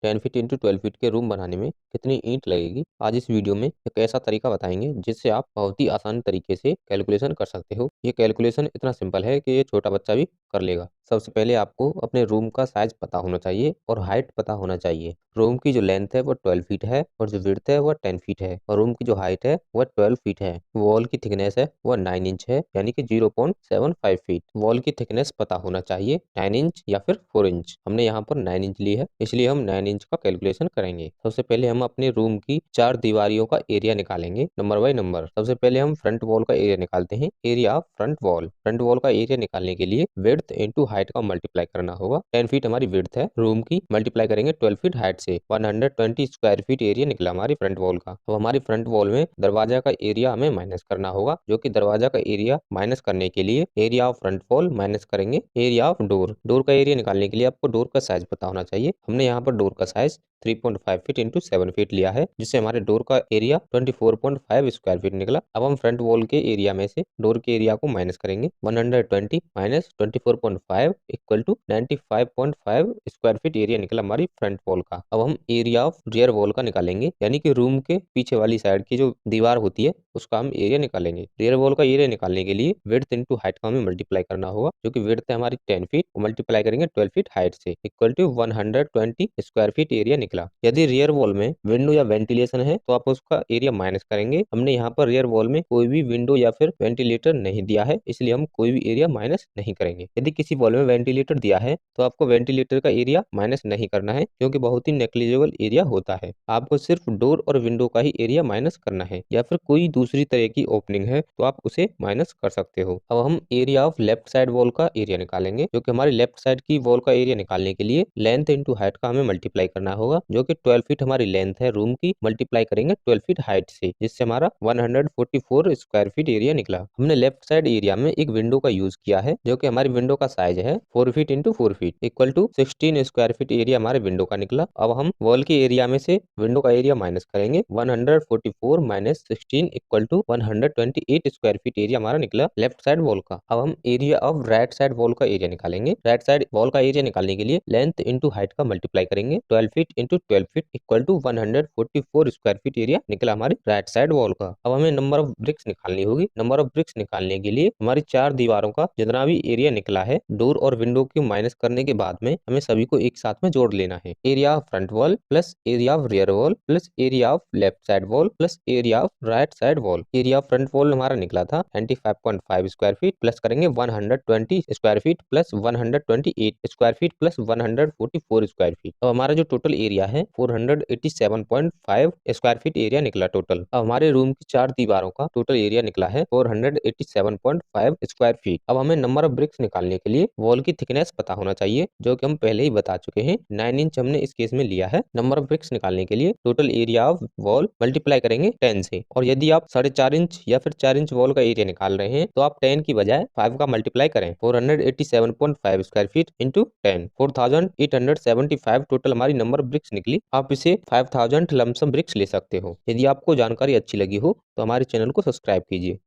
10 feet into 12 feet के room बनाने में कितनी ईंट लगेगी। आज इस वीडियो में एक ऐसा तरीका बताएंगे जिससे आप बहुत ही आसान तरीके से कैलकुलेशन कर सकते हो। ये कैलकुलेशन इतना सिंपल है कि ये छोटा बच्चा भी कर लेगा। सबसे पहले आपको अपने रूम का साइज पता होना चाहिए और हाइट पता होना चाहिए। रूम की जो लेंथ है वो 12 फीट है और जो विड्थ है वो 10 फीट है और रूम की जो हाइट है वो 12 फीट है। वॉल की थिकनेस है वो 9 इंच है यानी कि 0.75 फीट। वॉल की थिकनेस पता होना चाहिए 9 इंच या फिर 4 इंच। हमने यहाँ पर 9 इंच ली है इसलिए हम 9 इंच का कैलकुलेशन करेंगे। सबसे पहले हम अपने रूम की 4 दीवारियों का एरिया निकालेंगे नंबर बाय नंबर। सबसे पहले हम फ्रंट वॉल का एरिया निकालते हैं। Area of front wall. Front wall का एरिया निकालने के लिए विड्थ इंटू हाइट का मल्टीप्लाई करना होगा। 10 फीट हमारी विड्थ है रूम की, मल्टीप्लाई करेंगे 12 फीट हाइट से। 120 स्क्वायर फीट एरिया निकला हमारी फ्रंट वॉल का। अब हमारी फ्रंट वॉल में दरवाजा का एरिया हमें माइनस करना होगा, जो कि दरवाजा का एरिया माइनस करने के लिए area of front wall minus करेंगे एरिया ऑफ डोर। डोर का एरिया निकालने के लिए आपको डोर का साइज पता होना चाहिए। हमने यहाँ पर डोर का साइज 3.5 फीट इंटू 7 फीट लिया है, जिससे हमारे डोर का एरिया 24.5 स्क्वायर फीट निकला। अब हम फ्रंट वॉल के एरिया में से डोर के एरिया को माइनस करेंगे। 120 minus 24.5 equal to 95.5 square feet area निकला हमारी फ्रंट वॉल का। अब हम एरिया ऑफ रियर वॉल का निकालेंगे, यानी कि रूम के पीछे वाली साइड की जो दीवार होती है उसका हम एरिया निकालेंगे। रियर वॉल का एरिया निकालने के लिए विड्थ इंटू हाइट का हमें मल्टीप्लाई करना होगा, जो कि विड्थ है हमारी 10 फीट, मल्टीप्लाई करेंगे 12 फीट हाइट से equal to 120 square feet area निकला। यदि रियर वॉल में विंडो या वेंटिलेशन है तो आप उसका एरिया माइनस करेंगे। हमने यहाँ पर रियर वॉल में कोई भी विंडो या फिर वेंटिलेटर नहीं दिया है, इसलिए हम कोई भी एरिया माइनस नहीं करेंगे। यदि किसी वॉल में वेंटिलेटर दिया है तो आपको वेंटिलेटर का एरिया माइनस नहीं करना है, क्योंकि बहुत ही नेग्लिजिबल एरिया होता है। आपको सिर्फ डोर और विंडो का ही एरिया माइनस करना है, या फिर कोई दूसरी तरह की ओपनिंग है तो आप उसे माइनस कर सकते हो। अब हम area of left side wall का एरिया निकालेंगे, जो कि हमारी लेफ्ट साइड की वॉल का एरिया निकालने के लिए लेंथ इंटू हाइट का हमें मल्टीप्लाई करना होगा, जो कि 12 फीट हमारी लेंथ है रूम की, मल्टीप्लाई करेंगे 12 फीट हाइट से, जिससे हमारा 144 स्क्वायर फीट एरिया निकला। हमने लेफ्ट साइड एरिया में एक विंडो का यूज किया है, जो कि हमारी विंडो का साइज है 4 feet into 4 feet equal to 16 square feet area हमारे विंडो का निकला। अब हम वॉल के एरिया में से विंडो का एरिया माइनस करेंगे। 144 minus 16 equal to 128 square feet area हमारा निकला लेफ्ट साइड वॉल का। अब हम area of right side wall का एरिया निकालेंगे। राइट साइड वॉल का एरिया निकालने के लिए लेंथ इंटू हाइट का मल्टीप्लाई करेंगे। 12 feet into 12 feet equal to 144 square feet area निकला हमारी राइट साइड वॉल का। अब हमें नंबर ऑफ ब्रिक्स निकालनी होगी। नंबर ऑफ ब्रिक्स निकालने के लिए हमारी 4 दीवारों का जितना भी एरिया निकला है डोर और विंडो की माइनस करने के बाद में हमें सभी को एक साथ में जोड़ लेना है। Area of front wall plus area of rear wall plus area of left side wall plus area of right side wall. Area of front wall हमारा निकला था 95.5 स्क्वायर फीट, प्लस करेंगे 120 square feet plus 128 square feet plus 144 square feet. अब हमारा जो total area है 487.5 square feet area निकला total. अब हमारे रूम की 4 दीवारों का टोटल एरिया निकला है 487.5 स्क्वायर फीट। अब हमें नंबर ऑफ ब्रिक्स निकालने के लिए वॉल की थिकनेस पता होना चाहिए, जो कि हम पहले ही बता चुके हैं 9 इंच हमने इस केस में लिया है। नंबर ऑफ ब्रिक्स निकालने के लिए total area of wall multiply करेंगे 10 से, और यदि आप 4.5 इंच या फिर 4 इंच वॉल का एरिया निकाल रहे हैं तो आप 10 की बजाय 5 का मल्टीप्लाई करें। 487.5 स्क्वायर फीट इंटू 10, 4875 टोटल हमारी नंबर ऑफ ब्रिक्स निकली। आप इसे 5000 लमसम ब्रिक्स ले सकते हो। यदि आपको जानकारी अच्छी लगी हो तो हमारे चैनल को सब्सक्राइब कीजिए।